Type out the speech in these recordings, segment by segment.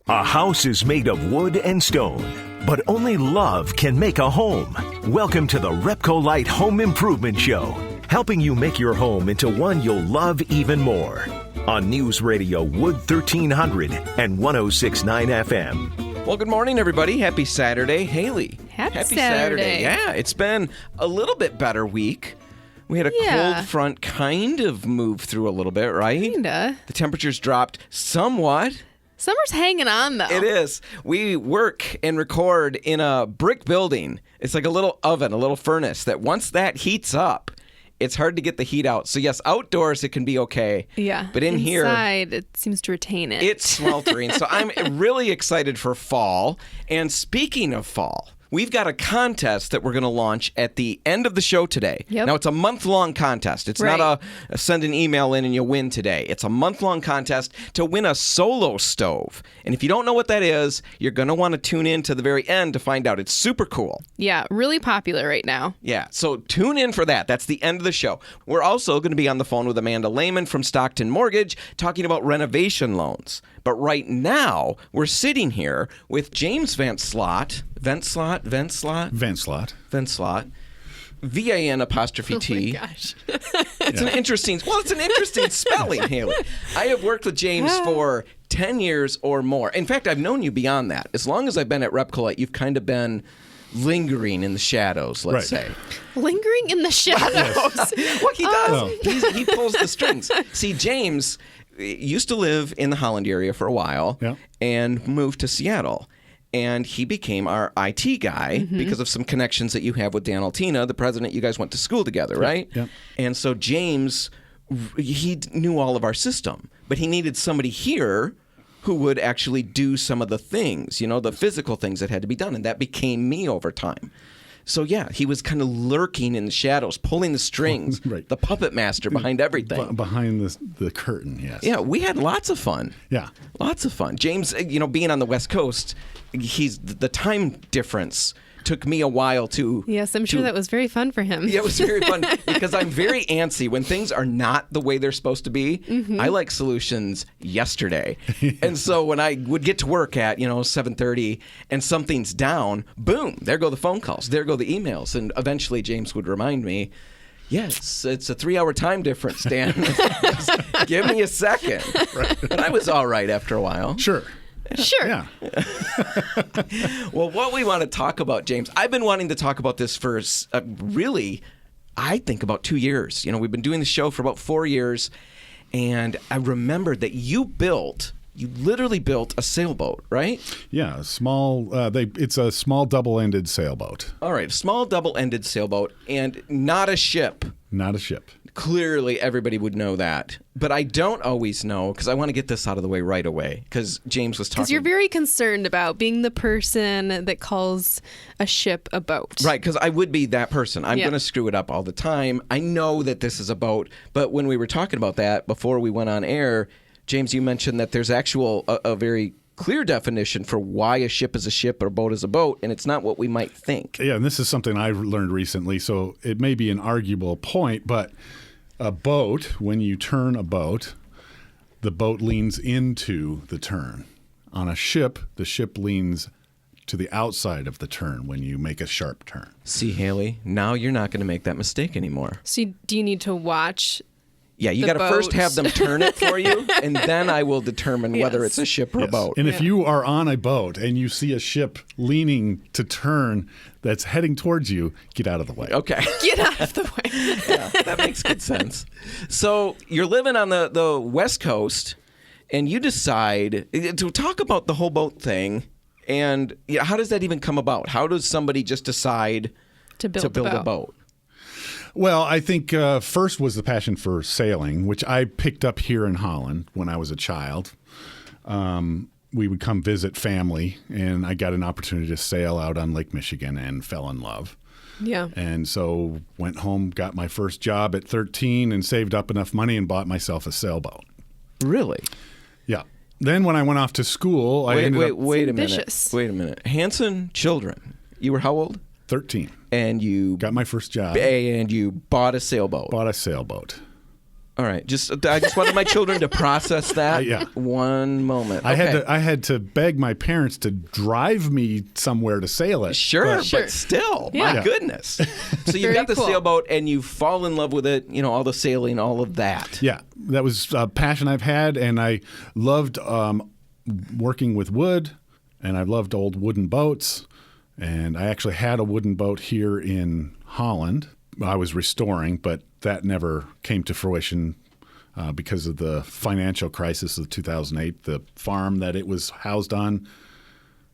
A house is made of wood and stone, but only love can make a home. Welcome to the RepcoLite Home Improvement Show, helping you make your home into one you'll love even more. On News Radio Wood 1300 and 106.9 FM. Well, good morning, everybody. Happy Saturday. Haley. Happy Saturday. Yeah, it's been a little bit better week. We had a cold front kind of move through a little bit, right? Kinda. The temperatures dropped somewhat. Summer's hanging on, though. It is. We work and record in a brick building. It's like a little oven, a little furnace that once that heats up, it's hard to get the heat out. So, yes, outdoors it can be okay. Yeah. But inside, it seems to retain it. It's sweltering. So I'm really excited for fall. And speaking of fall, we've got a contest that we're going to launch at the end of the show today. Yep. Now, it's a month-long contest. It's not a send an email in and you win today. It's a month-long contest to win a solo stove. And if you don't know what that is, you're going to want to tune in to the very end to find out. It's super cool. Yeah, really popular right now. Yeah, so tune in for that. That's the end of the show. We're also going to be on the phone with Amanda Lehman from Stockton Mortgage talking about renovation loans. But right now, we're sitting here with James Venslot, V-A-N''T. Oh my gosh. It's an interesting spelling, Haley. I have worked with James for 10 years or more. In fact, I've known you beyond that. As long as I've been at RepcoLite, you've kind of been lingering in the shadows, let's say. Lingering in the shadows. What he does, he pulls the strings. See, James used to live in the Holland area for a while and moved to Seattle. And he became our IT guy because of some connections that you have with Dan Altina, the president. You guys went to school together, right? Yep. And so James, he knew all of our system, but he needed somebody here who would actually do some of the things, you know, the physical things that had to be done. And that became me over time. So, yeah, he was kind of lurking in the shadows, pulling the strings, the puppet master behind everything. Behind the curtain, yes. Yeah, we had lots of fun. Yeah. Lots of fun. James, you know, being on the West Coast, the time difference took me a while to... Yes, I'm sure that was very fun for him. Yeah, it was very fun because I'm very antsy. When things are not the way they're supposed to be, I like solutions yesterday. And so when I would get to work at, 7:30 and something's down, boom, there go the phone calls, there go the emails. And eventually James would remind me, yes, it's a 3-hour time difference, Dan. Just give me a second. Right. But I was all right after a while. Sure. Sure. Yeah. Well, what we want to talk about, James, I've been wanting to talk about this for really, I think about 2 years. We've been doing the show for about 4 years, and I remembered that you literally built a sailboat, right? Yeah, it's a small double-ended sailboat. All right, small double-ended sailboat, and not a ship. Not a ship. Clearly, everybody would know that. But I don't always know, because I want to get this out of the way right away, because James was talking... Because you're very concerned about being the person that calls a ship a boat. Right, because I would be that person. I'm going to screw it up all the time. I know that this is a boat, but when we were talking about that before we went on air, James, you mentioned that there's a very clear definition for why a ship is a ship or a boat is a boat, and it's not what we might think. Yeah, and this is something I've learned recently, so it may be an arguable point, but a boat, when you turn a boat, the boat leans into the turn. On a ship, the ship leans to the outside of the turn when you make a sharp turn. See, Haley, now you're not going to make that mistake anymore. So do you need to watch... Yeah, you got to first have them turn it for you, and then I will determine whether it's a ship or a boat. And if you are on a boat and you see a ship leaning to turn that's heading towards you, get out of the way. Okay. Get out of the way. Yeah, that makes good sense. So you're living on the West Coast, and you decide to talk about the whole boat thing, and how does that even come about? How does somebody just decide to build a boat? Well, I think first was the passion for sailing, which I picked up here in Holland when I was a child. We would come visit family, and I got an opportunity to sail out on Lake Michigan and fell in love. Yeah. And so went home, got my first job at 13, and saved up enough money and bought myself a sailboat. Really? Yeah. Then when I went off to school, I ended up... Wait a minute. Hanson children. You were how old? 13. And you... Got my first job. And you bought a sailboat. Bought a sailboat. All right. I just wanted my children to process that. Yeah. One moment. I Okay. had to beg my parents to drive me somewhere to sail it. Sure, Sure. but still, Yeah. my goodness. So you Very got the cool. sailboat and you fall in love with it, all the sailing, all of that. Yeah, that was a passion I've had, and I loved working with wood, and I loved old wooden boats. And I actually had a wooden boat here in Holland. I was restoring, but that never came to fruition because of the financial crisis of 2008. The farm that it was housed on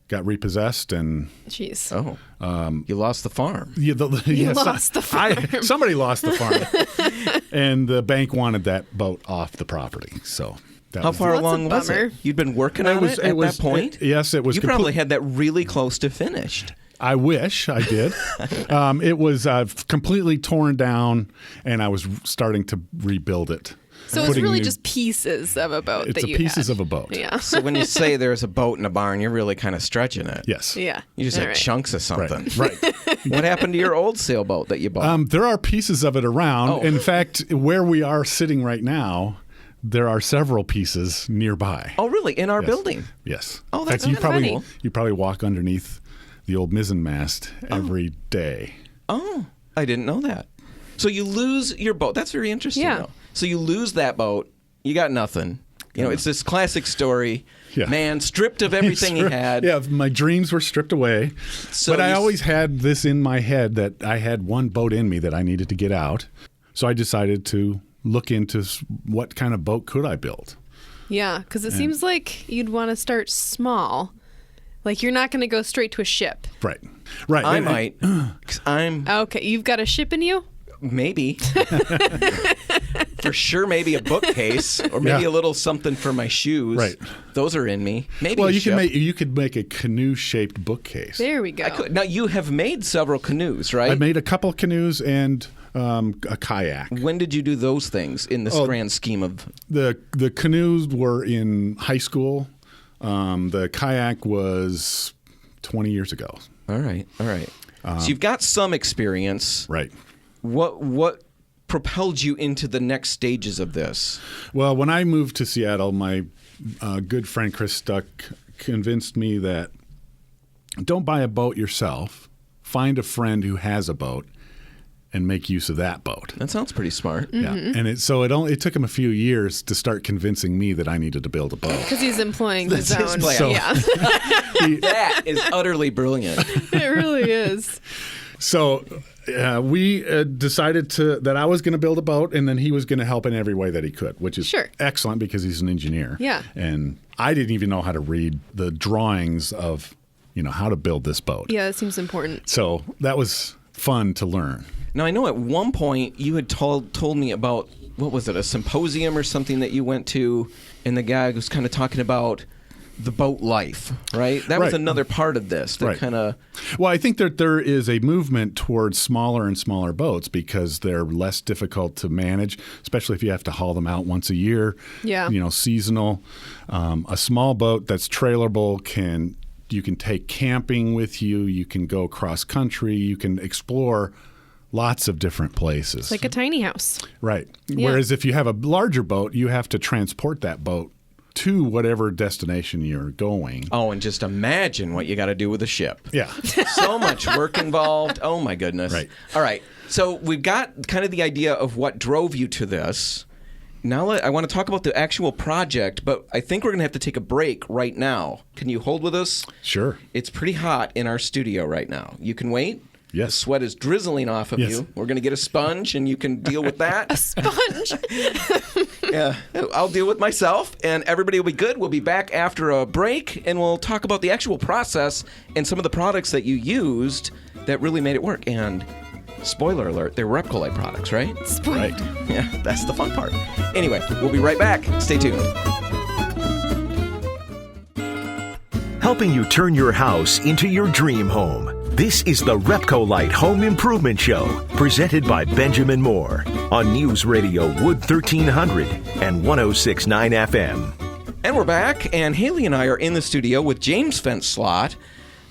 got repossessed, and Jeez. Oh, you lost the farm. Lost the farm. Somebody lost the farm, and the bank wanted that boat off the property. So that How was far That's a along was bummer. it? You'd been working on it at that point? Yes, it was. You probably had that really close to finished. I wish I did. It was completely torn down, and I was starting to rebuild it. So it's Putting really new- just pieces of a boat It's that a you pieces had. of a boat. Yeah. So when you say there's a boat in a barn, you're really kind of stretching it. Yes. Yeah. You just All had right. chunks of something. Right. What happened to your old sailboat that you bought? There are pieces of it around. Oh. In fact, where we are sitting right now, there are several pieces nearby. Oh, really? In our Yes. building? Yes. Oh, In that's fact, funny. you probably walk underneath the old mizzen mast every day. Oh, I didn't know that. So you lose your boat. That's very interesting, Yeah. though. So you lose that boat. You got nothing. It's this classic story. Yeah. Man stripped of everything he had. Yeah, my dreams were stripped away. So but I you- always had this in my head that I had one boat in me that I needed to get out. So I decided to look into what kind of boat could I build. Yeah, because it seems like you'd want to start small. Like you're not going to go straight to a ship. Right. Right. I And- might. 'Cause I'm Okay, you've got a ship in you? maybe. For sure, maybe a bookcase or maybe Yeah. a little something for my shoes. Right. Those are in me. Maybe Well, a you ship. could make a canoe-shaped bookcase. There we go. I could. Now you have made several canoes, right? I made a couple canoes and a kayak. When did you do those things in the grand scheme of? The canoes were in high school. The kayak was 20 years ago. All right. So you've got some experience. Right. What propelled you into the next stages of this? Well, when I moved to Seattle, my good friend Chris Stuck convinced me that don't buy a boat yourself. Find a friend who has a boat and make use of that boat. That sounds pretty smart. Yeah, and it took him a few years to start convincing me that I needed to build a boat. Because he's employing his That's his own. plan. So- Yeah, That is utterly brilliant. it really is. So we decided that I was going to build a boat, and then he was going to help in every way that he could, which is Sure. excellent because he's an engineer. Yeah. And I didn't even know how to read the drawings of how to build this boat. Yeah, that seems important. So that was fun to learn. Now I know at one point you had told me about, what was it, a symposium or something that you went to, and the guy was kind of talking about the boat life, right? That was Right. another part of this that Right. kind of. Well, I think that there is a movement towards smaller and smaller boats because they're less difficult to manage, especially if you have to haul them out once a year. Yeah. Seasonal. A small boat that's trailerable you can take camping with you. You can go cross country. You can explore lots of different places. Like a tiny house. Right. Yeah. Whereas if you have a larger boat, you have to transport that boat to whatever destination you're going. Oh, and just imagine what you got to do with a ship. Yeah. So much work involved. Oh my goodness. Right. All right. So we've got kind of the idea of what drove you to this. Now I want to talk about the actual project, but I think we're going to have to take a break right now. Can you hold with us? Sure. It's pretty hot in our studio right now. You can wait? Yes. The sweat is drizzling off of Yes. you. We're going to get a sponge and you can deal with that. Sponge. Yeah, I'll deal with myself, and everybody will be good. We'll be back after a break, and we'll talk about the actual process and some of the products that you used that really made it work. And spoiler alert, they're RepcoLite products, right? Spoiled. Right. Yeah, that's the fun part. Anyway, we'll be right back. Stay tuned. Helping you turn your house into your dream home. This is the RepcoLite Home Improvement Show, presented by Benjamin Moore on News Radio Wood 1300 and 106.9 FM. And we're back, and Haley and I are in the studio with James Fence Slot,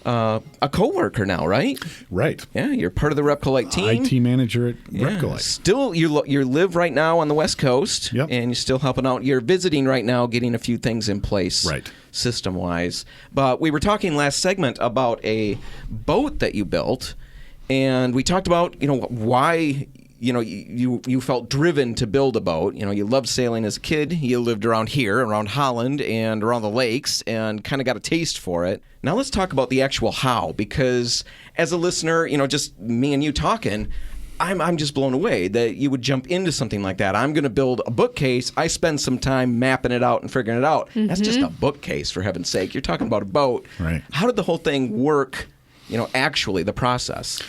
a coworker now, right? Right. Yeah, you're part of the RepcoLite team. IT manager at RepcoLite. Still, you live right now on the West Coast, Yep. and you're still helping out. You're visiting right now, getting a few things in place, Right. system-wise. But we were talking last segment about a boat that you built, and we talked about why. You felt driven to build a boat. You loved sailing as a kid. You lived around here, around Holland, and around the lakes, and kind of got a taste for it. Now let's talk about the actual how, because as a listener, just me and you talking, I'm just blown away that you would jump into something like that. I'm going to build a bookcase. I spend some time mapping it out and figuring it out. Mm-hmm. That's just a bookcase, for heaven's sake. You're talking about a boat. Right. How did the whole thing work? Actually, the process.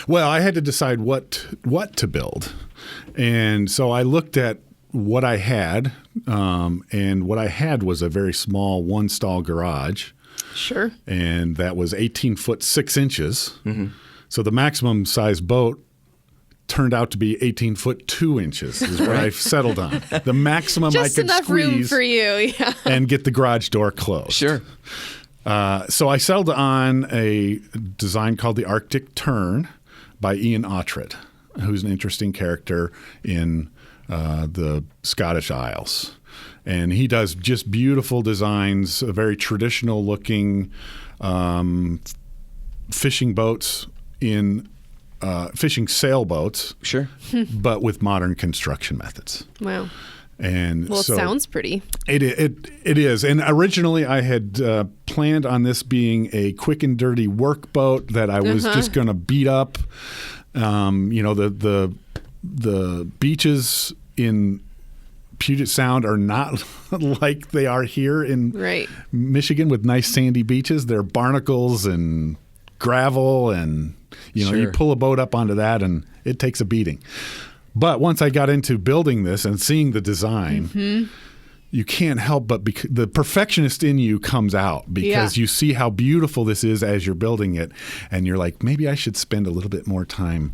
Well, I had to decide what to build. And so I looked at what I had, and what I had was a very small one-stall garage. Sure. And that was 18 foot 6 inches. Mm-hmm. So the maximum size boat turned out to be 18 foot 2 inches is what I settled on. The maximum Just I could enough room squeeze for you, yeah. and get the garage door closed. Sure. So I settled on a design called the Arctic Tern by Ian Oughtred, who's an interesting character in the Scottish Isles. And he does just beautiful designs, very traditional looking fishing boats in fishing sailboats, Sure. but with modern construction methods. Wow. And Well, so it sounds pretty. It is. And originally I had planned on this being a quick and dirty work boat that I was just going to beat up. The beaches in Puget Sound are not like they are here in Michigan with nice sandy beaches. They're barnacles and gravel, and you pull a boat up onto that and it takes a beating. But once I got into building this and seeing the design, you can't help but the perfectionist in you comes out because you see how beautiful this is as you're building it. And you're like, maybe I should spend a little bit more time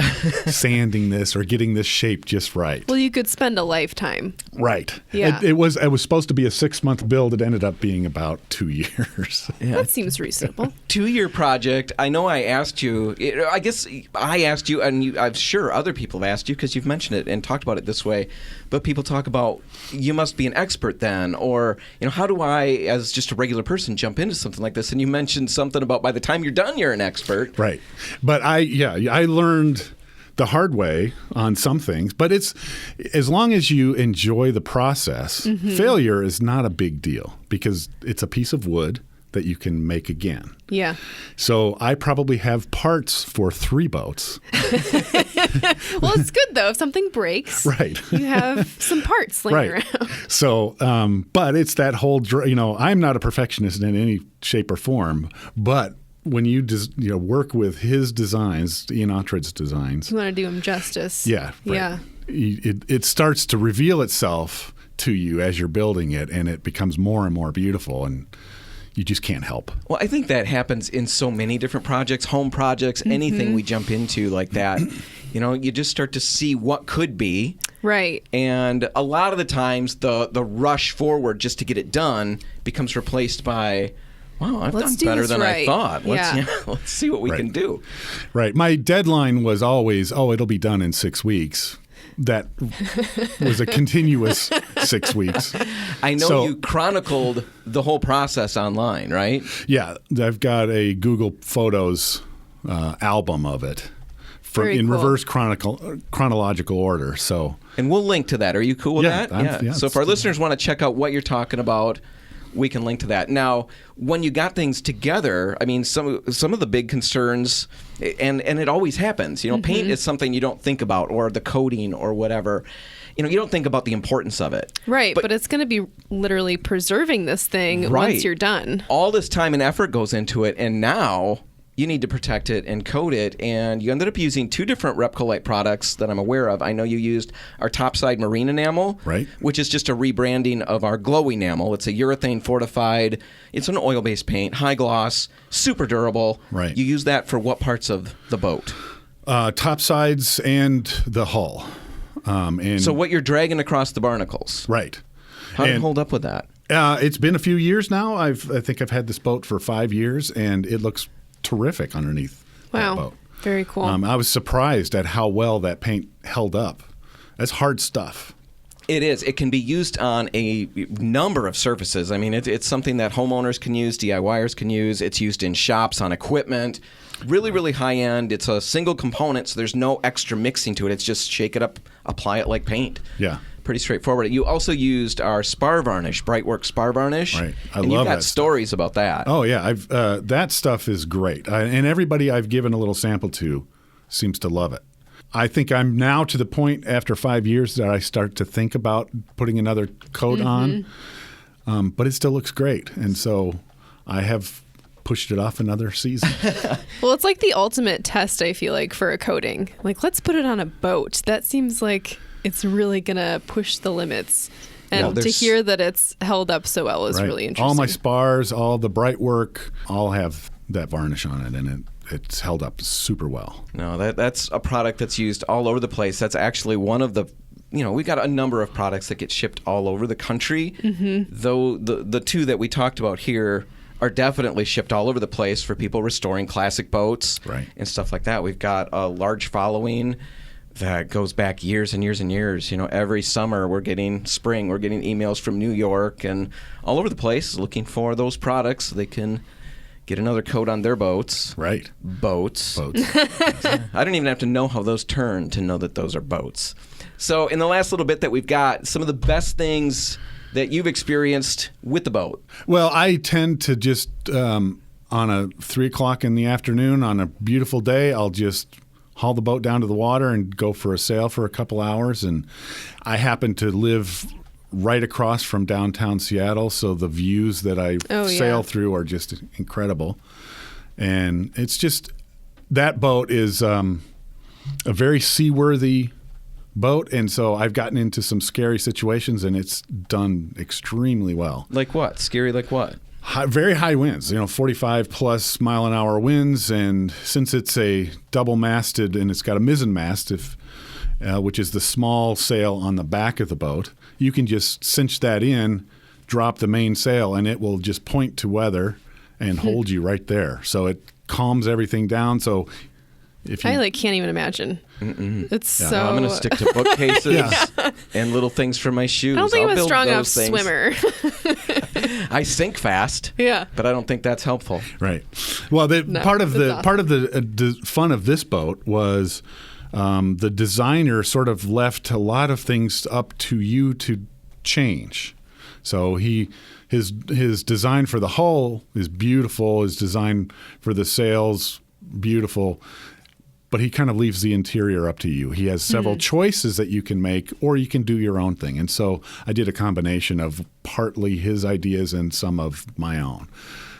sanding this or getting this shape just right. Well, you could spend a lifetime. Right. Yeah. It was supposed to be a 6-month build. It ended up being about 2 years. Yeah. That seems reasonable. 2-year project. I know I asked you, I guess I asked you, and I'm sure other people have asked you because you've mentioned it and talked about it this way, but people talk about you must be an expert then, or how do I, as just a regular person, jump into something like this? And you mentioned something about by the time you're done, you're an expert. Right. But I learned the hard way on some things, but it's as long as you enjoy the process, failure is not a big deal because it's a piece of wood that you can make again. Yeah. So I probably have parts for 3 boats. Well, it's good though. If something breaks, you have some parts laying around. So, but it's that whole, I'm not a perfectionist in any shape or form, but when you work with his designs, Ian Oughtred's designs, you want to do him justice. Yeah. Right. Yeah. It starts to reveal itself to you as you're building it, and it becomes more and more beautiful, and you just can't help. Well, I think that happens in so many different projects, home projects, anything we jump into like that. You just start to see what could be. Right. And a lot of the times the rush forward just to get it done becomes replaced by, wow, I've done better than I thought. Let's see what we can do. Right. My deadline was always, it'll be done in 6 weeks. That was a continuous 6 weeks. I know you chronicled the whole process online, right? Yeah. I've got a Google Photos album of it in reverse chronological order. So, and we'll link to that. Are you cool with that? Yeah. So if our listeners want to check out what you're talking about, we can link to that. Now, when you got things together, I mean, some of the big concerns, and it always happens. Paint is something you don't think about, or the coating, or whatever. You don't think about the importance of it. Right, but it's going to be literally preserving this thing once you're done. All this time and effort goes into it, and now you need to protect it and coat it, and you ended up using 2 different RepcoLite products that I'm aware of. I know you used our topside marine enamel, which is just a rebranding of our glow enamel. It's a urethane fortified, it's an oil-based paint, high gloss, super durable. Right. You use that for what parts of the boat? Topsides and the hull. So what you're dragging across the barnacles. Right. How did it hold up with that? It's been a few years now. I think I've had this boat for 5 years, and it looks terrific underneath that boat. Very cool. I was surprised at how well that paint held up. That's hard stuff. It is. It can be used on a number of surfaces. I mean, it's something that homeowners can use, DIYers can use. It's used in shops, on equipment. Really, really high end. It's a single component, so there's no extra mixing to it. It's just shake it up, apply it like paint. Yeah. Pretty straightforward. You also used our spar varnish, Brightwork spar varnish. Right. I and love you've got that stories about that. Oh, yeah. That stuff is great. And everybody I've given a little sample to seems to love it. I think I'm now to the point after 5 years that I start to think about putting another coat on, but it still looks great. And so I have pushed it off another season. Well, it's like the ultimate test, I feel like, for a coating. Like, let's put it on a boat. That seems like it's really going to push the limits. And to hear that it's held up so well is really interesting. All my spars, all the Brightwork, all have that varnish on it, and it's held up super well. No, that's a product that's used all over the place. That's actually one of the, we've got a number of products that get shipped all over the country. Though the two that we talked about here are definitely shipped all over the place for people restoring classic boats and stuff like that. We've got a large following that goes back years and years and years. Every summer we're getting emails from New York and all over the place looking for those products so they can get another coat on their boats. Right. Boats. I don't even have to know how those turn to know that those are boats. So in the last little bit that we've got, some of the best things that you've experienced with the boat. Well, I tend to just, on a 3 o'clock in the afternoon on a beautiful day, I'll just haul the boat down to the water and go for a sail for a couple hours. And I happen to live right across from downtown Seattle, so the views that I sail through are just incredible. And it's just, that boat is a very seaworthy boat, and so I've gotten into some scary situations, and it's done extremely well. Like what? Scary like what? Very high winds, 45 plus mile an hour winds, and since it's a double masted and it's got a mizzen mast, which is the small sail on the back of the boat, you can just cinch that in, drop the main sail, and it will just point to weather and hold you right there. So it calms everything down. So if you, I can't even imagine. It's so. No, I'm going to stick to bookcases and little things for my shoes. I don't think I'm a strong enough things. swimmer. I sink fast. Yeah, but I don't think that's helpful. Right. Well, part of the fun of this boat was the designer sort of left a lot of things up to you to change. So his design for the hull is beautiful. His design for the sails beautiful. But he kind of leaves the interior up to you. He has several choices that you can make, or you can do your own thing. And so I did a combination of partly his ideas and some of my own.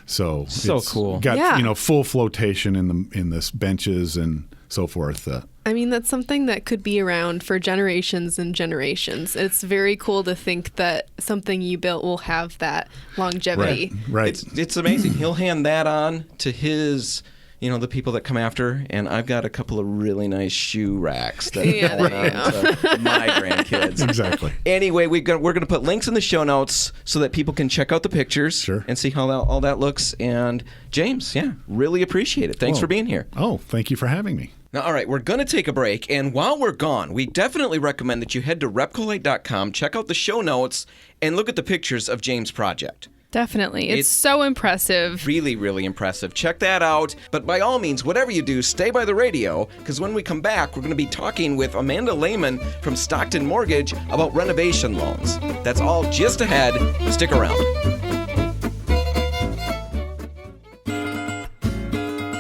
So it's cool. Got full flotation in this benches and so forth. I mean, that's something that could be around for generations and generations. It's very cool to think that something you built will have that longevity. Right. It's amazing. He'll hand that on to his, the people that come after, and I've got a couple of really nice shoe racks that are going on to my grandkids. Exactly. Anyway, we're going to put links in the show notes so that people can check out the pictures and see how all that looks. And James, really appreciate it. Thanks for being here. Oh, thank you for having me. Now, all right, we're going to take a break, and while we're gone, we definitely recommend that you head to RepcoLite.com, check out the show notes, and look at the pictures of James' project. Definitely. It's so impressive. Really, really impressive. Check that out. But by all means, whatever you do, stay by the radio, because when we come back, we're going to be talking with Amanda Lehman from Stockton Mortgage about renovation loans. That's all just ahead. Stick around.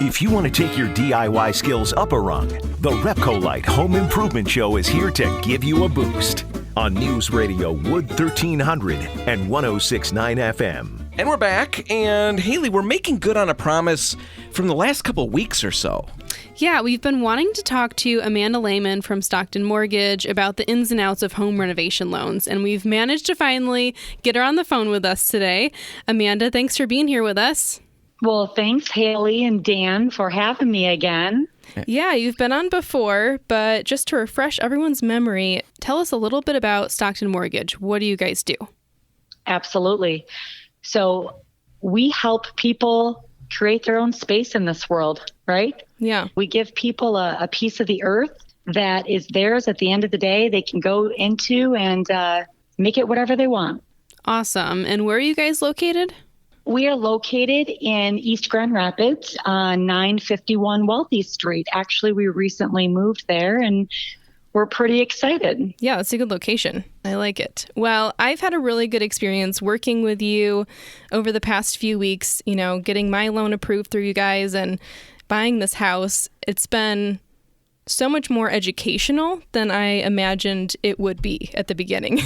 If you want to take your DIY skills up a rung, the RepcoLite Home Improvement Show is here to give you a boost on News Radio Wood 1300 and 106.9 FM. And we're back, and Haley, we're making good on a promise from the last couple of weeks or so. Yeah, we've been wanting to talk to Amanda Lehman from Stockton Mortgage about the ins and outs of home renovation loans, and we've managed to finally get her on the phone with us today. Amanda, thanks for being here with us. Well, thanks, Haley and Dan, for having me again. Yeah, you've been on before, but just to refresh everyone's memory, tell us a little bit about Stockton Mortgage. What do you guys do? Absolutely. So we help people create their own space in this world, right? Yeah. We give people a piece of the earth that is theirs at the end of the day. They can go into and make it whatever they want. Awesome. And where are you guys located? We are located in East Grand Rapids on 951 Wealthy Street. Actually, we recently moved there and we're pretty excited. Yeah, it's a good location. I like it. Well, I've had a really good experience working with you over the past few weeks, getting my loan approved through you guys and buying this house. It's been so much more educational than I imagined it would be at the beginning.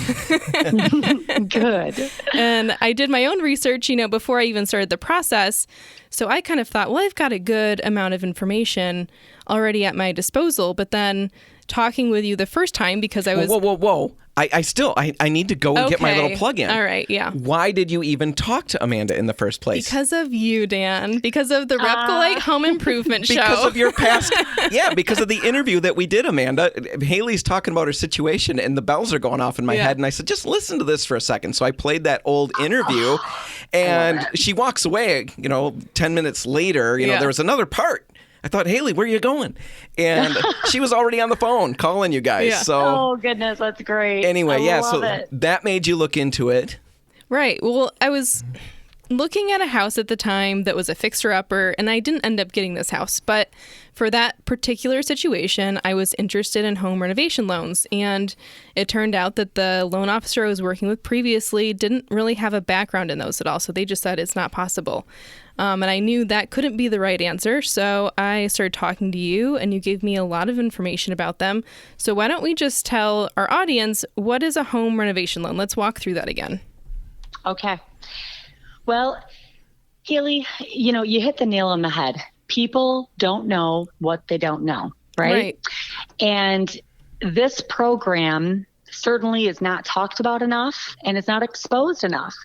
Good. And I did my own research, before I even started the process. So I kind of thought, well, I've got a good amount of information already at my disposal. But then talking with you the first time, because I was... Whoa. I need to go and get my little plug in. All right, yeah. Why did you even talk to Amanda in the first place? Because of you, Dan. Because of the RepcoLite Home Improvement Show. Because of your past... Yeah, because of the interview that we did, Amanda. Haley's talking about her situation and the bells are going off in my head. And I said, just listen to this for a second. So I played that old interview and she walks away, 10 minutes later, there was another part. I thought, Haley, where are you going? And she was already on the phone calling you guys. Yeah. So, oh, goodness, that's great. Anyway, love it. That made you look into it. Right. Well, I was looking at a house at the time that was a fixer-upper, and I didn't end up getting this house. But for that particular situation, I was interested in home renovation loans. And it turned out that the loan officer I was working with previously didn't really have a background in those at all. So they just said it's not possible. And I knew that couldn't be the right answer. So I started talking to you, and you gave me a lot of information about them. So why don't we just tell our audience, what is a home renovation loan? Let's walk through that again. Okay. Well, Haley, you hit the nail on the head. People don't know what they don't know, right? And this program certainly is not talked about enough and is not exposed enough.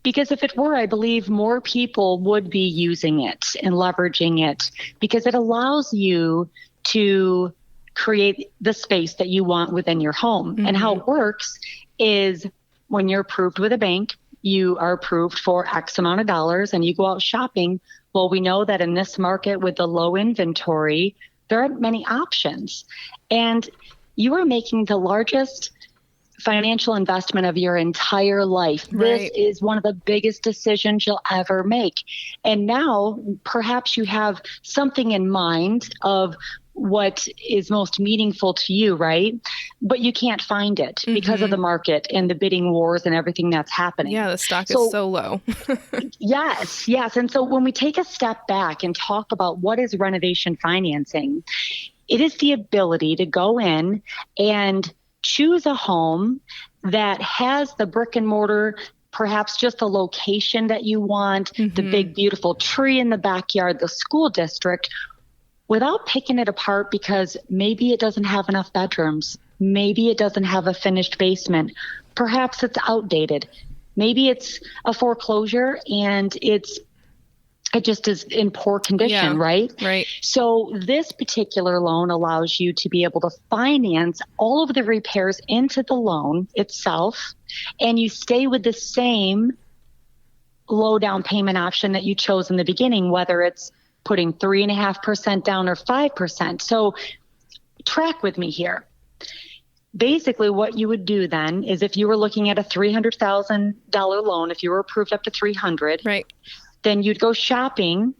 Because if it were, I believe more people would be using it and leveraging it because it allows you to create the space that you want within your home. Mm-hmm. And how it works is when you're approved with a bank, you are approved for X amount of dollars and you go out shopping. Well, we know that in this market with the low inventory, there aren't many options. And you are making the largest financial investment of your entire life. Right. This is one of the biggest decisions you'll ever make. And now perhaps you have something in mind of what is most meaningful to you, right? But you can't find it because of the market and the bidding wars and everything that's happening. Yeah, the stock is so low. Yes. And so when we take a step back and talk about what is renovation financing, it is the ability to go in and choose a home that has the brick and mortar, perhaps just the location that you want, the big, beautiful tree in the backyard, the school district, without picking it apart because maybe it doesn't have enough bedrooms. Maybe it doesn't have a finished basement. Perhaps it's outdated. Maybe it's a foreclosure and it just is in poor condition, right? Right. So this particular loan allows you to be able to finance all of the repairs into the loan itself, and you stay with the same low down payment option that you chose in the beginning, whether it's putting 3.5% down or 5%. So track with me here. Basically, what you would do then is if you were looking at a $300,000 loan, if you were approved up to $300,000, right, then you'd go shopping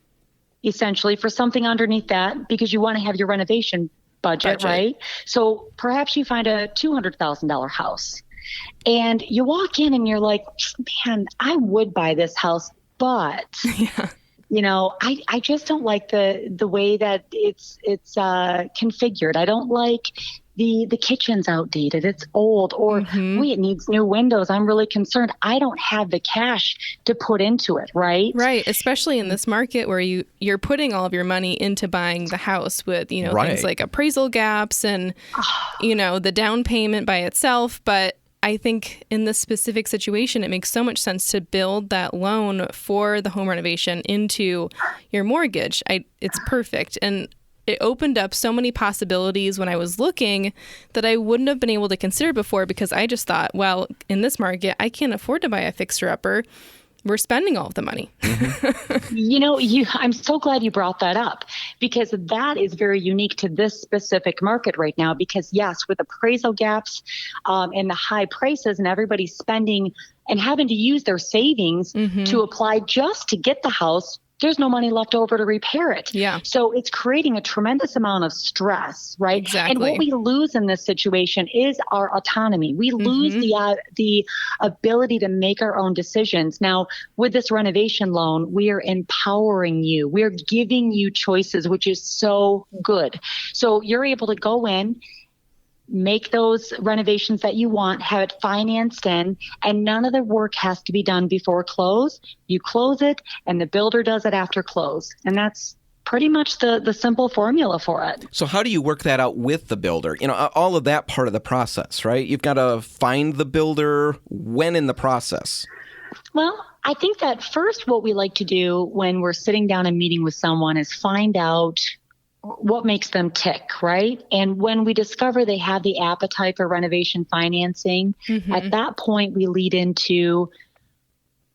essentially for something underneath that because you want to have your renovation budget, right? So perhaps you find a $200,000 house and you walk in and you're like, man, I would buy this house, but I just don't like the way that it's configured. I don't like the kitchen's outdated, it's old, or it needs new windows. I'm really concerned. I don't have the cash to put into it, right? Right, especially in this market where you're putting all of your money into buying the house with, things like appraisal gaps and, the down payment by itself. But I think in this specific situation, it makes so much sense to build that loan for the home renovation into your mortgage. It's perfect. And it opened up so many possibilities when I was looking that I wouldn't have been able to consider before because I just thought, well, in this market, I can't afford to buy a fixer-upper. we're spending all of the money. I'm so glad you brought that up, because that is very unique to this specific market right now. Because yes, with appraisal gaps and the high prices and everybody spending and having to use their savings to apply just to get the house, there's no money left over to repair it. Yeah. So it's creating a tremendous amount of stress, right? Exactly. And what we lose in this situation is our autonomy. We lose the ability to make our own decisions. Now, with this renovation loan, we are empowering you. We're giving you choices, which is so good. So you're able to go in, make those renovations that you want, have it financed in, and none of the work has to be done before close. You close it, and the builder does it after close. And that's pretty much the simple formula for it. So how do you work that out with the builder? All of that part of the process, right? You've got to find the builder. When in the process? Well, I think that first what we like to do when we're sitting down and meeting with someone is find out what makes them tick, right? And when we discover they have the appetite for renovation financing, at that point we lead into,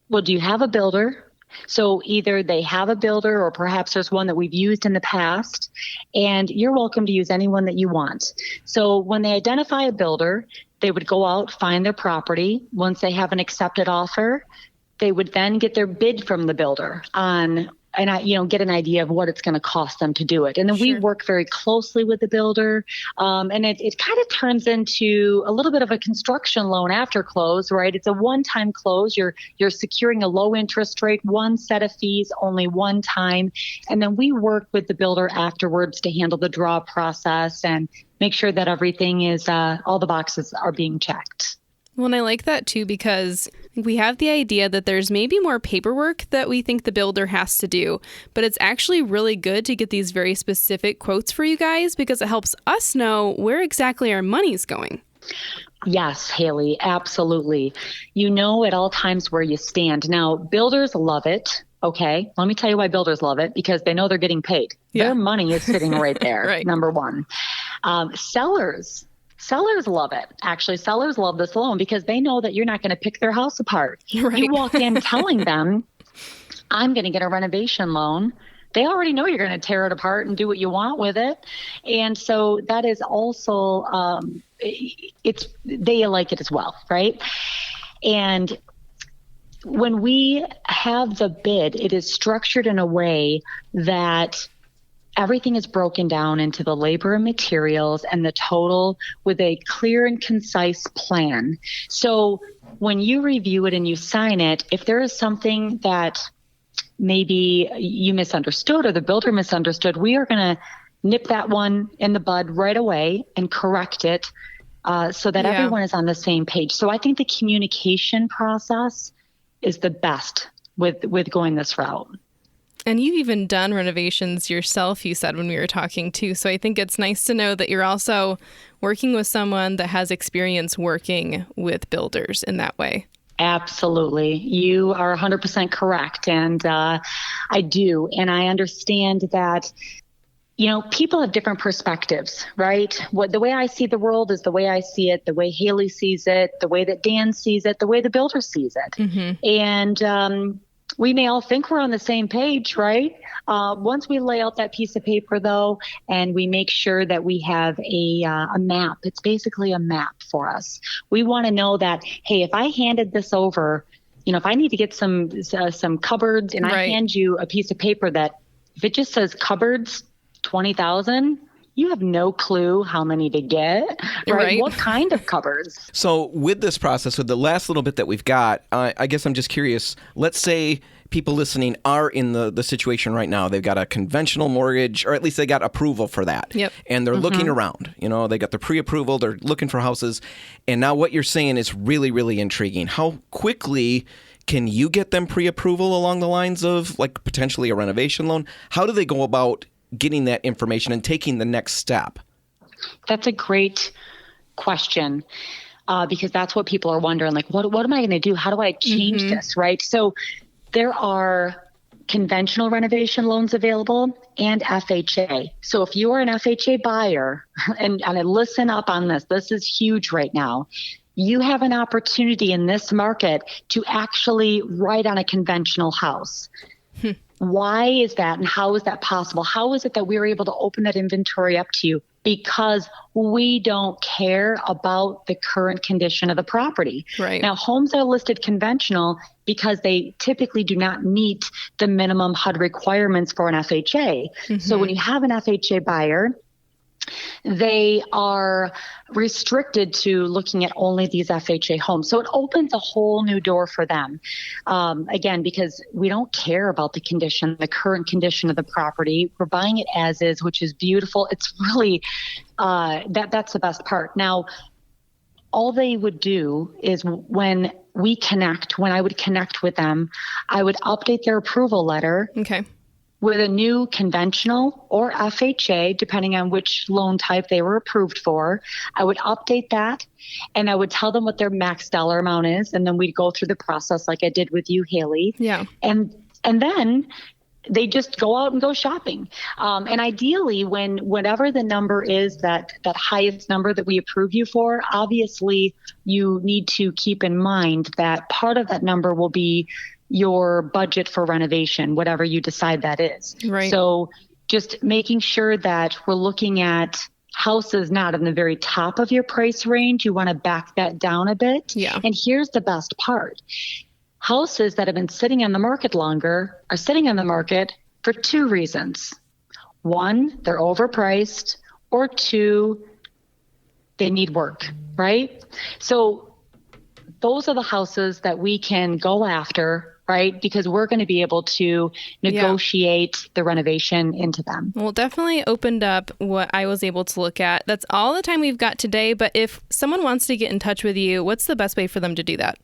well, do you have a builder? So either they have a builder or perhaps there's one that we've used in the past, and you're welcome to use anyone that you want. So when they identify a builder, they would go out, find their property. Once they have an accepted offer, they would then get their bid from the builder on get an idea of what it's going to cost them to do it. And then we work very closely with the builder. And it kind of turns into a little bit of a construction loan after close, right? It's a one-time close. You're securing a low interest rate, one set of fees, only one time. And then we work with the builder afterwards to handle the draw process and make sure that everything is, all the boxes are being checked. Well, and I like that too, because we have the idea that there's maybe more paperwork that we think the builder has to do, but it's actually really good to get these very specific quotes for you guys because it helps us know where exactly our money's going. Yes, Haley, absolutely. You know at all times where you stand. Now, builders love it. Okay, let me tell you why builders love it, because they know they're getting paid. Yeah. Their money is sitting right there, right. Number one. Sellers love it. Actually, sellers love this loan because they know that you're not going to pick their house apart. Right. You walk in telling them, I'm going to get a renovation loan. They already know you're going to tear it apart and do what you want with it. And so that is also, they like it as well, right? And when we have the bid, it is structured in a way that everything is broken down into the labor and materials and the total with a clear and concise plan. So when you review it and you sign it, if there is something that maybe you misunderstood or the builder misunderstood, we are going to nip that one in the bud right away and correct it so that everyone is on the same page. So I think the communication process is the best with going this route. And you've even done renovations yourself, you said when we were talking too. So I think it's nice to know that you're also working with someone that has experience working with builders in that way. Absolutely. You are 100% correct. And I do. And I understand that, people have different perspectives, right? The way I see the world is the way I see it, the way Haley sees it, the way that Dan sees it, the way the builder sees it. Mm-hmm. And we may all think we're on the same page, right? Once we lay out that piece of paper, though, and we make sure that we have a map, it's basically a map for us. We want to know that, hey, if I handed this over, if I need to get some cupboards and I hand you a piece of paper that if it just says cupboards, 20,000, you have no clue how many to get, right? What kind of covers? So with this process, with the last little bit that we've got, I guess I'm just curious. Let's say people listening are in the situation right now. They've got a conventional mortgage, or at least they got approval for that. Yep. And they're looking around. They got the pre-approval. They're looking for houses. And now what you're saying is really, really intriguing. How quickly can you get them pre-approval along the lines of like potentially a renovation loan? How do they go about getting that information and taking the next step? That's a great question because that's what people are wondering. Like, what am I going to do? How do I change this, right? So there are conventional renovation loans available and FHA. So if you are an FHA buyer, and listen up on this, this is huge right now. you have an opportunity in this market to actually write on a conventional house. Why is that, and how is that possible? How is it that we were able to open that inventory up to you? Because we don't care about the current condition of the property. Right. Now, homes are listed conventional because they typically do not meet the minimum HUD requirements for an FHA. So when you have an FHA buyer, they are restricted to looking at only these FHA homes. So it opens a whole new door for them. Again, because we don't care about the condition, the current condition of the property. We're buying it as is, which is beautiful. It's really, that's the best part. Now, all they would do is when I would connect with them, I would update their approval letter. Okay. With a new conventional or FHA, depending on which loan type they were approved for. I would update that, and I would tell them what their max dollar amount is, and then we'd go through the process like I did with you, Haley. Yeah. And then they just go out and go shopping. And ideally, whatever the number is, that highest number that we approve you for, obviously you need to keep in mind that part of that number will be your budget for renovation, whatever you decide that is. Right. So just making sure that we're looking at houses not in the very top of your price range. You want to back that down a bit. Yeah. And here's the best part. Houses that have been sitting on the market longer are sitting on the market for two reasons. One, they're overpriced, or two, they need work, right? So those are the houses that we can go after, right? Because we're going to be able to negotiate the renovation into them. Well, definitely opened up what I was able to look at. That's all the time we've got today. But if someone wants to get in touch with you, what's the best way for them to do that?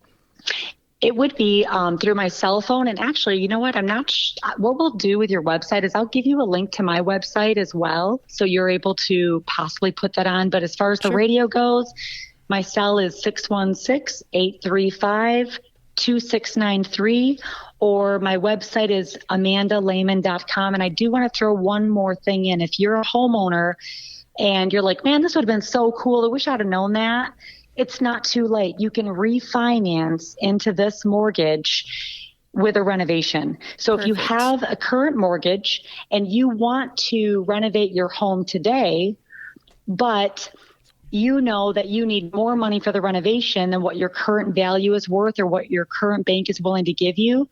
It would be through my cell phone. And actually, you know what? What we'll do with your website is I'll give you a link to my website as well. So you're able to possibly put that on. But as far as the radio goes, my cell is 616-835-2693, or my website is amandalehman.com. And I do want to throw one more thing in. If you're a homeowner and you're like, man, this would have been so cool, I wish I'd have known that. It's not too late. You can refinance into this mortgage with a renovation. So Perfect. If you have a current mortgage and you want to renovate your home today, but you know that you need more money for the renovation than what your current value is worth or what your current bank is willing to give you,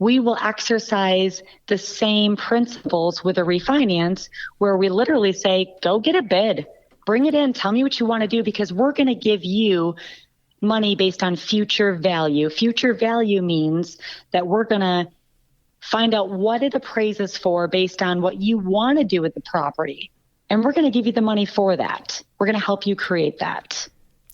we will exercise the same principles with a refinance where we literally say, go get a bid, bring it in, tell me what you want to do, because we're going to give you money based on future value. Future value means that we're going to find out what it appraises for based on what you want to do with the property. And we're going to give you the money for that. We're going to help you create that.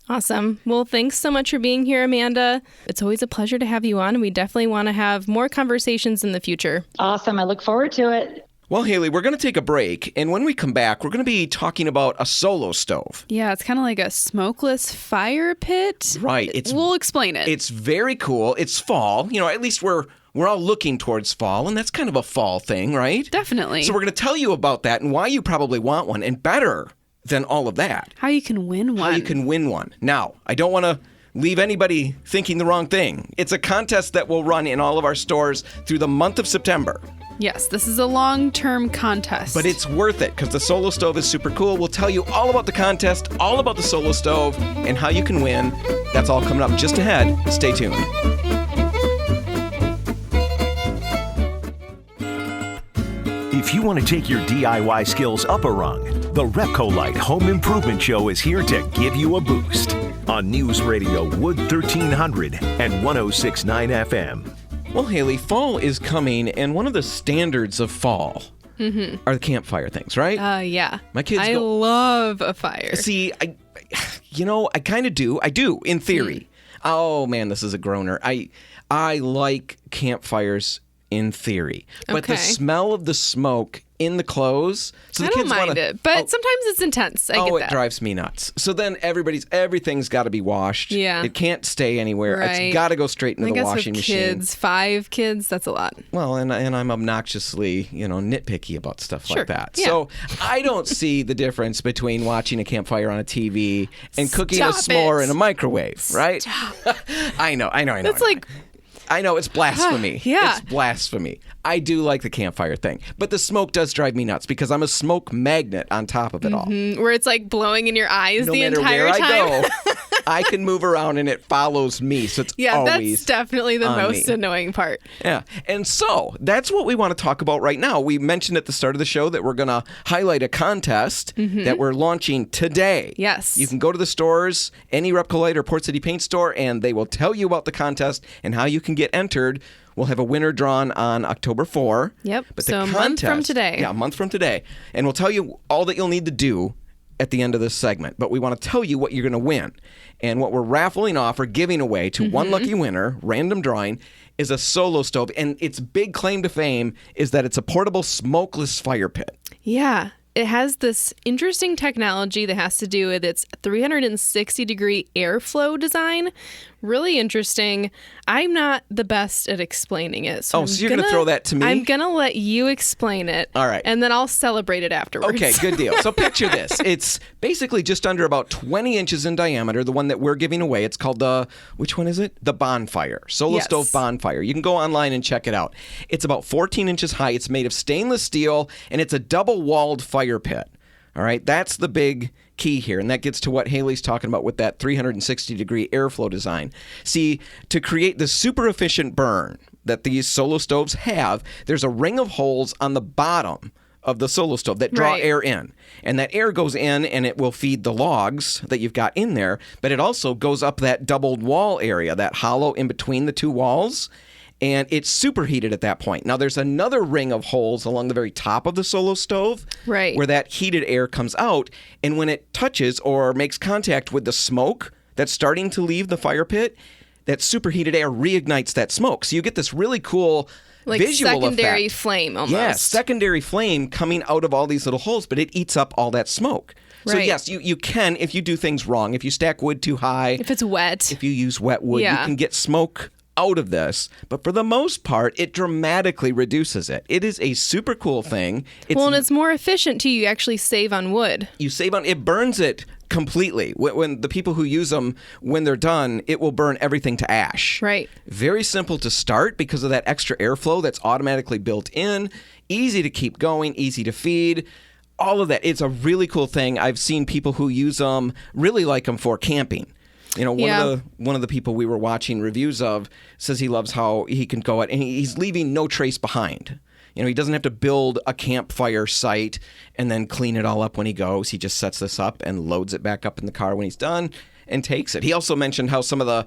Awesome. Well, thanks so much for being here, Amanda. It's always a pleasure to have you on. We definitely want to have more conversations in the future. Awesome. I look forward to it. Well, Haley, we're going to take a break. And when we come back, we're going to be talking about a solo stove. Yeah, it's kind of like a smokeless fire pit. Right. We'll explain it. It's very cool. It's fall. You know, at least we're all looking towards fall, and that's kind of a fall thing, right? Definitely. So we're going to tell you about that and why you probably want one, and better than all of that, how you can win one. Now, I don't want to leave anybody thinking the wrong thing. It's a contest that will run in all of our stores through the month of September. Yes, this is a long-term contest. But it's worth it because the Solo Stove is super cool. We'll tell you all about the contest, all about the Solo Stove, and how you can win. That's all coming up just ahead. Stay tuned. If you want to take your DIY skills up a rung, the RepcoLite Home Improvement Show is here to give you a boost on News Radio Wood 1300 and 106.9 FM. Well, Haley, fall is coming, and one of the standards of fall are the campfire things, right? Yeah. My kids I love a fire. See, I kind of do. I do, in theory. Oh, man, this is a groaner. I like campfires in theory. But Okay. the smell of the smoke in the clothes. So the I don't kids mind wanna, it, but sometimes it's intense. I get it that. drives me nuts. So then everything's got to be washed. Yeah. It can't stay anywhere. Right. It's got to go straight into I the guess washing with machine. kids, 5 kids, that's a lot. Well, and I'm obnoxiously, nitpicky about stuff Sure. like that. Yeah. So I don't see the difference between watching a campfire on a TV and cooking a Stop s'more it. in a microwave, right? I know. That's like, I know it's blasphemy. Yeah. It's blasphemy. I do like the campfire thing, but the smoke does drive me nuts because I'm a smoke magnet on top of it all. where it's like blowing in your eyes No the matter entire where time. I go, I can move around and it follows me. So it's Yeah, always that's definitely the on most me. annoying part. Yeah. And so that's what we want to talk about right now. We mentioned at the start of the show that we're going to highlight a contest that we're launching today. Yes. You can go to the stores, any RepcoLite or Port City Paint store, and they will tell you about the contest and how you can get entered. We'll have a winner drawn on October 4. Yep. But So the a month from contest- today. Yeah, a month from today. And we'll tell you all that you'll need to do at the end of this segment. But we want to tell you what you're going to win. And what we're raffling off or giving away to one lucky winner, random drawing, is a solo stove. And its big claim to fame is that it's a portable smokeless fire pit. Yeah. It has this interesting technology that has to do with its 360-degree airflow design. Really interesting. I'm not the best at explaining it. So So you're going to throw that to me? I'm going to let you explain it. All right. And then I'll celebrate it afterwards. Okay, good deal. So picture this. It's basically just under about 20 inches in diameter, the one that we're giving away. It's called which one is it? The Bonfire. Solo Yes. Stove Bonfire. You can go online and check it out. It's about 14 inches high. It's made of stainless steel, and it's a double-walled fire pit. All right, that's the big key here, and that gets to what Haley's talking about with that 360-degree airflow design. See, to create the super efficient burn that these solo stoves have, there's a ring of holes on the bottom of the solo stove that draw Right. air in. And that air goes in and it will feed the logs that you've got in there, but it also goes up that doubled wall area, that hollow in between the two walls. And it's superheated at that point. Now, there's another ring of holes along the very top of the solo stove Right. where that heated air comes out. And when it touches or makes contact with the smoke that's starting to leave the fire pit, that superheated air reignites that smoke. So you get this really cool Like visual secondary effect. flame almost. Yeah, secondary flame coming out of all these little holes, but it eats up all that smoke. So Right. yes, you can, if you do things wrong, if you stack wood too high, If it's wet. if you use wet wood, Yeah. you can get smoke out of this. But for the most part, it dramatically reduces it. It is a super cool thing. Well, and it's more efficient too. You actually save on wood. You save on it, burns it completely. When the people who use them, when they're done, it will burn everything to ash. Right. Very simple to start because of that extra airflow that's automatically built in. Easy to keep going, easy to feed. All of that. It's a really cool thing. I've seen people who use them really like them for camping. One of the people we were watching reviews of says he loves how he can go out and he's leaving no trace behind. He doesn't have to build a campfire site and then clean it all up when he goes. He just sets this up and loads it back up in the car when he's done and takes it. He also mentioned how some of the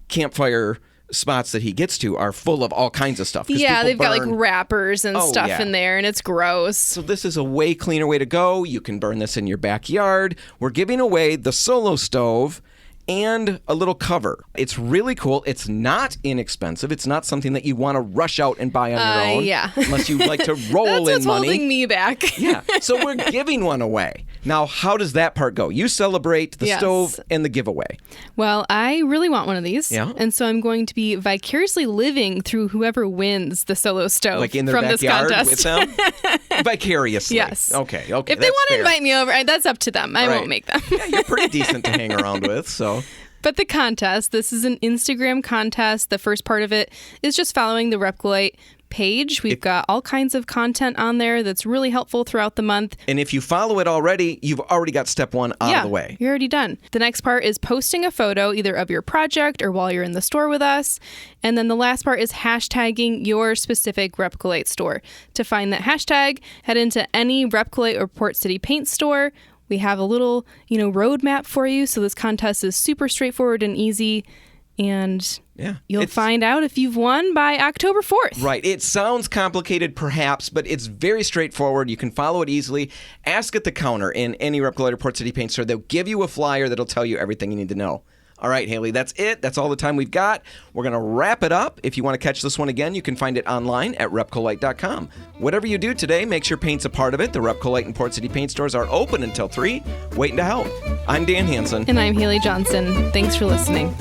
campfire spots that he gets to are full of all kinds of stuff. 'Cause Yeah, people they've got like burn- wrappers and Oh, stuff yeah. in there, and it's gross. So this is a way cleaner way to go. You can burn this in your backyard. We're giving away the solo stove and a little cover. It's really cool. It's not inexpensive. It's not something that you want to rush out and buy on your own. Yeah. Unless you like to roll That's in what's money. holding me back. Yeah. So we're giving one away. Now, how does that part go? You celebrate the Yes. stove and the giveaway. Well, I really want one of these. Yeah. And so I'm going to be vicariously living through whoever wins the solo stove Like in their from this backyard contest. with them? Vicariously. Yes. Okay. If they that's want to fair. invite me over, that's up to them. I Right. won't make them. Yeah, you're pretty decent to hang around with, so... But the contest, this is an Instagram contest. The first part of it is just following the RepcoLite page. We've got all kinds of content on there that's really helpful throughout the month. And if you follow it already, you've already got step one out of the way. You're already done. The next part is posting a photo either of your project or while you're in the store with us. And then the last part is hashtagging your specific RepcoLite store. To find that hashtag, head into any RepcoLite or Port City Paint store. We have a little, roadmap for you. So this contest is super straightforward and easy. And you'll find out if you've won by October 4th. Right. It sounds complicated, perhaps, but it's very straightforward. You can follow it easily. Ask at the counter in any RepcoLite or Port City Paint store. They'll give you a flyer that'll tell you everything you need to know All right, Haley, that's it. That's all the time we've got. We're going to wrap it up. If you want to catch this one again, you can find it online at RepcoLite.com. Whatever you do today, make sure paint's a part of it. The RepcoLite and Port City paint stores are open until 3, waiting to help. I'm Dan Hansen. And I'm Haley Johnson. Thanks for listening.